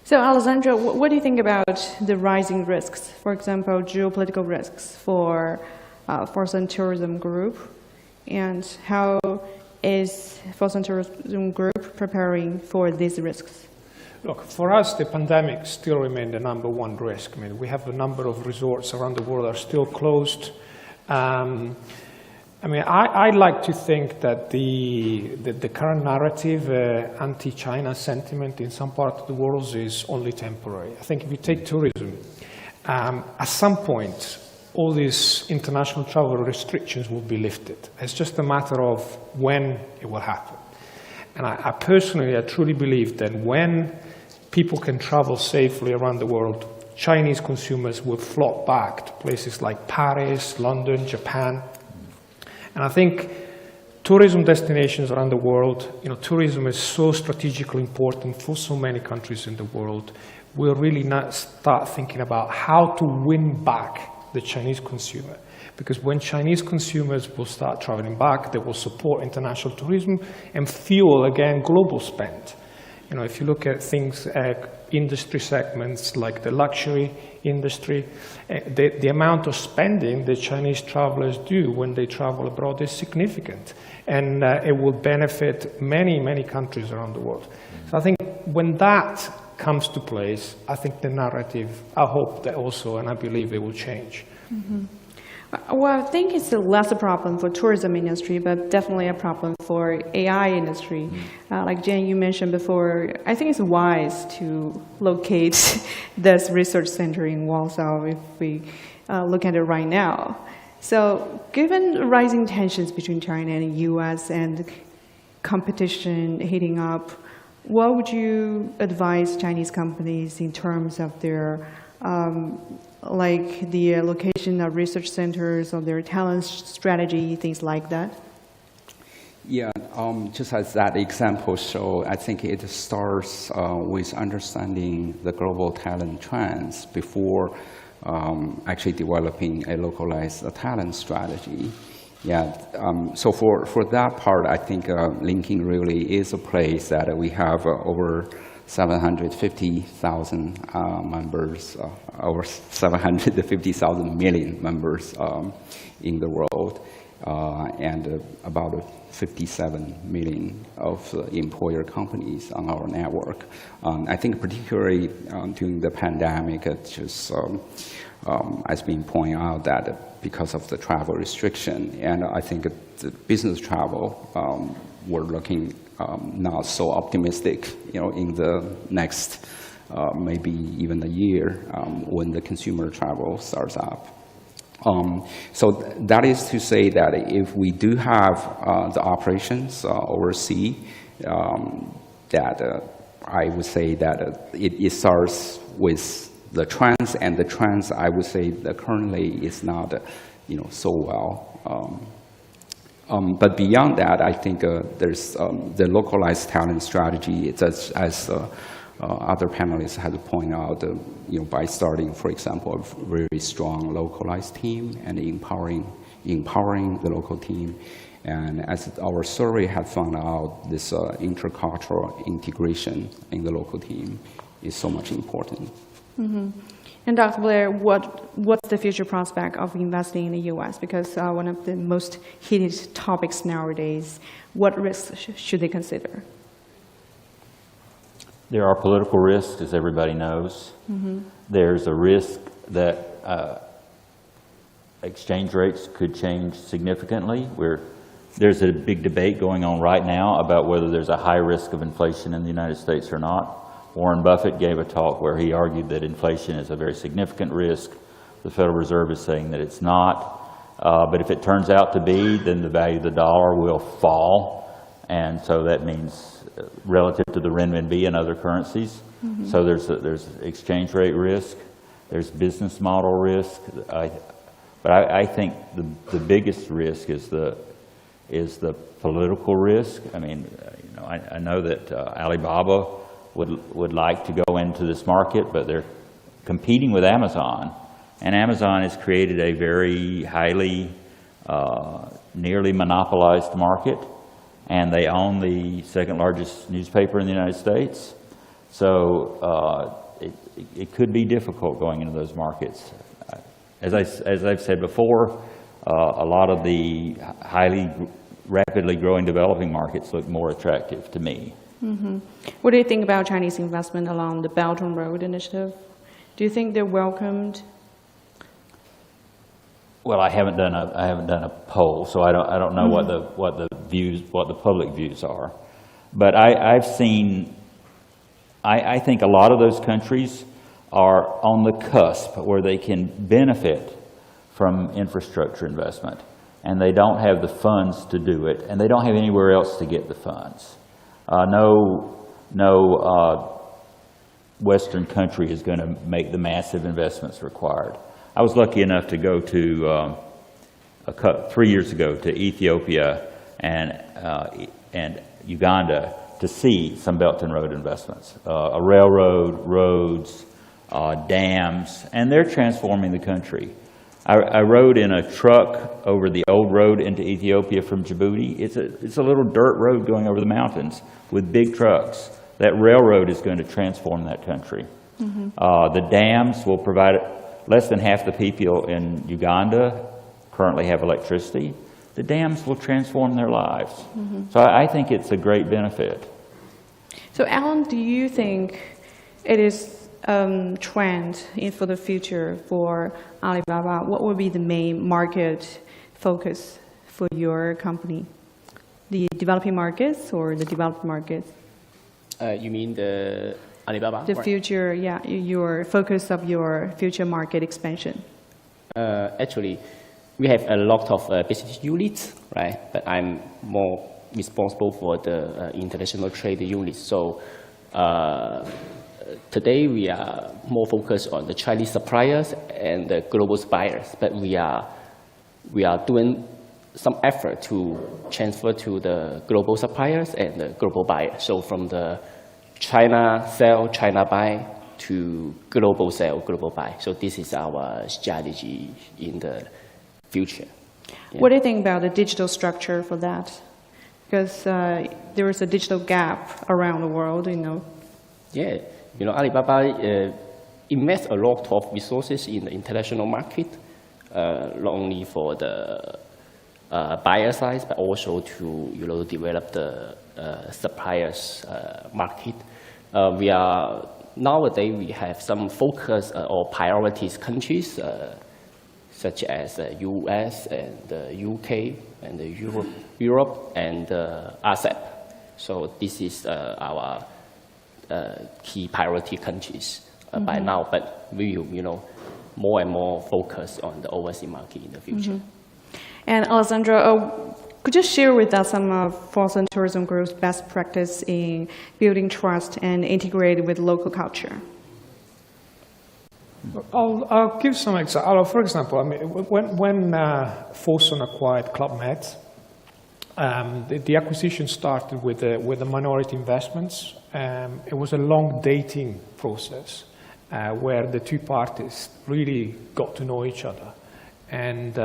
So, Alessandro, what do you think about the rising risks? For example, geopolitical risks for Fosun Tourism Group, and how is Fosun Tourism Group preparing for these risks? Look, for us, the pandemic still remains the #1 risk. I mean, we have a number of resorts around the world that are still closed. I mean, I like to think that the current narrative, anti-China sentiment in some part of the world is only temporary. I think if you take tourism, at some point, all these international travel restrictions will be lifted. It's just a matter of when it will happen. And I personally, I truly believe that when people can travel safely around the world, Chinese consumers will flock back to places like Paris, London, Japan. And I think tourism destinations around the world, tourism is so strategically important for so many countries in the world. We'll really not start thinking about how to win back the Chinese consumer. Because when Chinese consumers will start traveling back, they will support international tourism and fuel, again, global spend. If you look at things, industry segments like the luxury industry, the amount of spending the Chinese travelers do when they travel abroad is significant. And it will benefit many, many countries around the world. So I think when that comes to place, I think the narrative, I hope that also, and I believe it will change. Mm-hmm. Well, I think it's less a problem for tourism industry, but definitely a problem for AI industry. Like Jen, you mentioned before, I think it's wise to locate this research center in Warsaw if we look at it right now. So given rising tensions between China and the US and competition heating up, what would you advise Chinese companies in terms of their like the location of research centers or their talent strategy, things like that? Yeah, just as that example show, I think it starts with understanding the global talent trends before actually developing a localized talent strategy. Yeah, so for that part, I think linking really is a place that we have over 750,000 members, over 750,000 million members in the world, and about 57 million of employer companies on our network. I think particularly during the pandemic, it's just has been pointed out that because of the travel restriction, and I think the business travel, we're looking not so optimistic, in the next maybe even a year when the consumer travel starts up. So that is to say that if we do have the operations overseas, that I would say that it starts with the trends, and the trends I would say that currently is not, so well. But beyond that, I think there's the localized talent strategy. It's as other panelists have pointed out, by starting, for example, a very strong localized team and empowering the local team. And as our survey had found out, this intercultural integration in the local team is so much important. Mm-hmm. And Dr. Blair, what's the future prospect of investing in the U.S.? Because one of the most heated topics nowadays, what risks should they consider? There are political risks, as everybody knows. Mm-hmm. There's a risk that exchange rates could change significantly. There's a big debate going on right now about whether there's a high risk of inflation in the United States or not. Warren Buffett gave a talk where he argued that inflation is a very significant risk. The Federal Reserve is saying that it's not. But if it turns out to be, then the value of the dollar will fall. And so that means relative to the renminbi and other currencies. Mm-hmm. So there's exchange rate risk. There's business model risk. But I think the biggest risk is the political risk. I mean, I know that Alibaba would like to go into this market, but they're competing with Amazon. And Amazon has created a very highly, nearly monopolized market. And they own the second largest newspaper in the United States. So it could be difficult going into those markets. As I've said before, a lot of the rapidly growing developing markets look more attractive to me. Mm-hmm. What do you think about Chinese investment along the Belt and Road Initiative? Do you think they're welcomed? Well, I haven't done a poll, so I don't know what the public views are. But I think a lot of those countries are on the cusp where they can benefit from infrastructure investment, and they don't have the funds to do it, and they don't have anywhere else to get the funds. No Western country is going to make the massive investments required. I was lucky enough to go to 3 years ago to Ethiopia and Uganda to see some Belt and Road investments, a railroad, roads, dams, and they're transforming the country. I rode in a truck over the old road into Ethiopia from Djibouti. It's a little dirt road going over the mountains with big trucks. That railroad is going to transform that country. Mm-hmm. The dams will provide, less than half the people in Uganda currently have electricity. The dams will transform their lives. Mm-hmm. So I think it's a great benefit. So Alan, do you think it is trend for the future for Alibaba? What would be the main market focus for your company? The developing markets or the developed markets? You mean the Alibaba? The future, yeah, your focus of your future market expansion. Actually, we have a lot of business units, right? But I'm more responsible for the international trade units. So today we are more focused on the Chinese suppliers and the global buyers. But we are doing some effort to transfer to the global suppliers and the global buyers. So from the China sell, China buy to global sell, global buy. So this is our strategy in the future. Yeah. What do you think about the digital structure for that? Because there is a digital gap around the world, you know. Yeah, you know, Alibaba invests a lot of resources in the international market, not only for the buyer side, but also to develop the suppliers market. Nowadays we have some focus or priorities countries such as US and the UK and the Europe and ASEP. So this is our key priority countries by now, but we will, more and more focus on the overseas market in the future. Mm-hmm. And Alessandra, could you share with us some of Fosun Tourism Group's best practice in building trust and integrating with local culture? I'll give some examples. For example, I mean, when Fosun acquired Club Med, the acquisition started with the minority investments. It was a long dating process where the two parties really got to know each other. And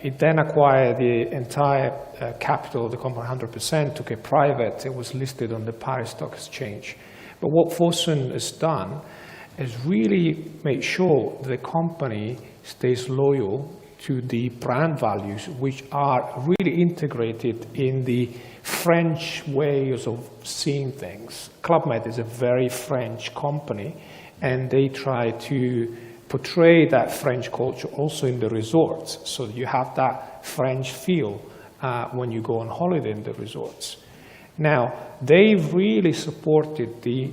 it then acquired the entire capital of the company, 100%, took it private. It was listed on the Paris Stock Exchange. But what Fosun has done is really make sure the company stays loyal to the brand values, which are really integrated in the French ways of seeing things. Club Med is a very French company, and they try to portray that French culture also in the resorts, so that you have that French feel when you go on holiday in the resorts. Now, they've really supported the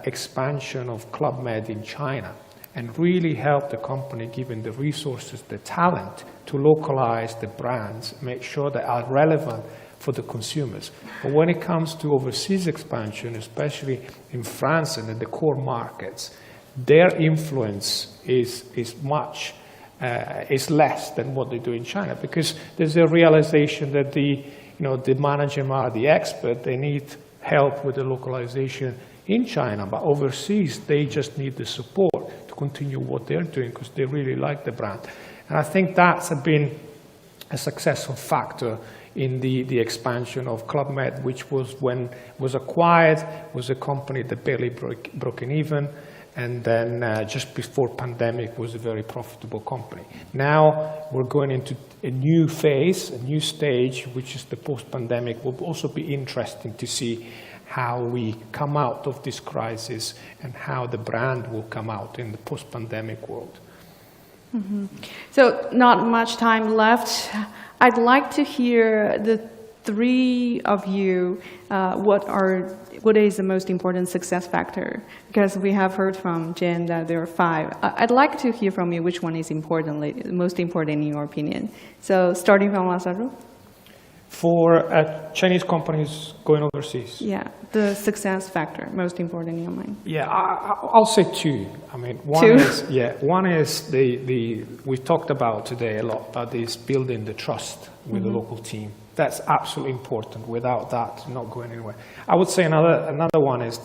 expansion of Club Med in China and really helped the company, given the resources, the talent, to localize the brands, make sure they are relevant for the consumers. But when it comes to overseas expansion, especially in France and in the core markets, their influence is less than what they do in China, because there's a realization that the management are the expert. They need help with the localization in China, but overseas they just need the support to continue what they're doing because they really like the brand. And I think that's been a successful factor in the expansion of Club Med, which was when was acquired, was a company that barely broken even, and then just before pandemic was a very profitable company. Now we're going into a new phase, a new stage, which is the post-pandemic. Will also be interesting to see how we come out of this crisis and how the brand will come out in the post-pandemic world. Mm-hmm. So not much time left. I'd like to hear the three of you, what is the most important success factor? Because we have heard from Jen that there are 5. I'd like to hear from you which one is most important in your opinion. So starting from Lazaro. For Chinese companies going overseas? Yeah, the success factor, most important in your mind. Yeah, I'll say 2. I mean, one is we talked about today a lot about this building the trust with the local team. That's absolutely important. Without that, not going anywhere. I would say another one is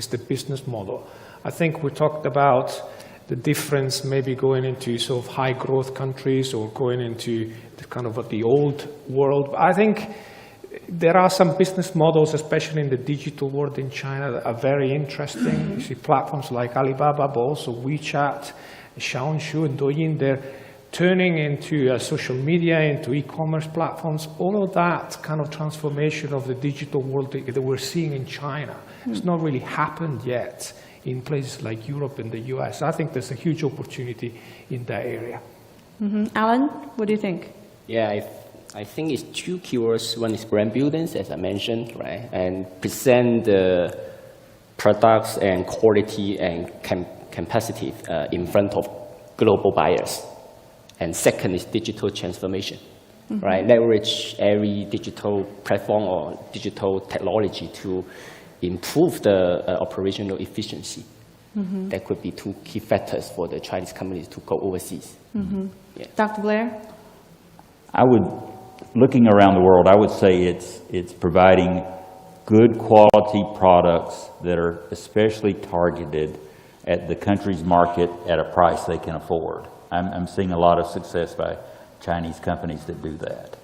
the business model. I think we talked about the difference maybe going into sort of high growth countries or going into the kind of the old world. I think there are some business models, especially in the digital world in China, that are very interesting. You see platforms like Alibaba, but also WeChat, Xiaohongshu and Douyin, they're turning into social media, into e-commerce platforms. All of that kind of transformation of the digital world that we're seeing in China has not really happened yet in places like Europe and the US. I think there's a huge opportunity in that area. Alan, what do you think? Yeah, I think it's 2 keywords. One is brand building, as I mentioned, right? And present the products and quality and capacity in front of global buyers. And second is digital transformation, right? Leverage every digital platform or digital technology to improve the operational efficiency. That could be 2 key factors for the Chinese companies to go overseas. Yeah. Dr. Blair? Looking around the world, I would say it's providing good quality products that are especially targeted at the country's market at a price they can afford. I'm seeing a lot of success by Chinese companies that do that.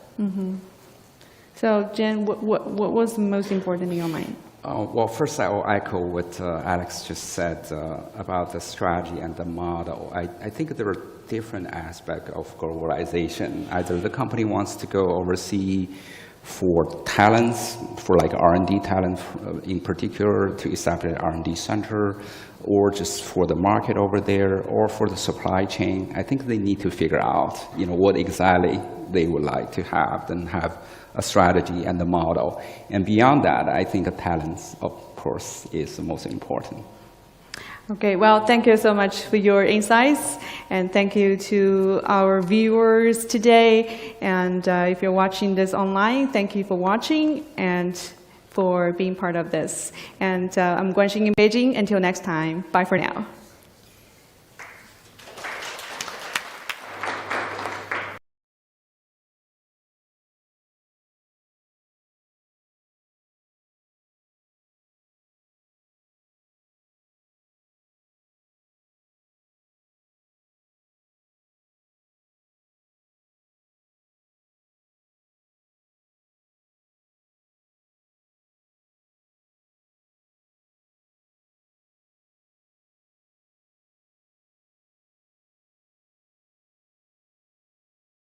So, Jen, what was most important in your mind? Well, first I will echo what Alex just said about the strategy and the model. I think there are different aspects of globalization. Either the company wants to go overseas for talents, for like R&D talent in particular, to establish an R&D center, or just for the market over there, or for the supply chain. I think they need to figure out, what exactly they would like to have, then have a strategy and a model. And beyond that, I think the talents, of course, is the most important. Okay, well, thank you so much for your insights, and thank you to our viewers today. And if you're watching this online, thank you for watching and for being part of this. And I'm Guan in Beijing. Until next time, bye for now.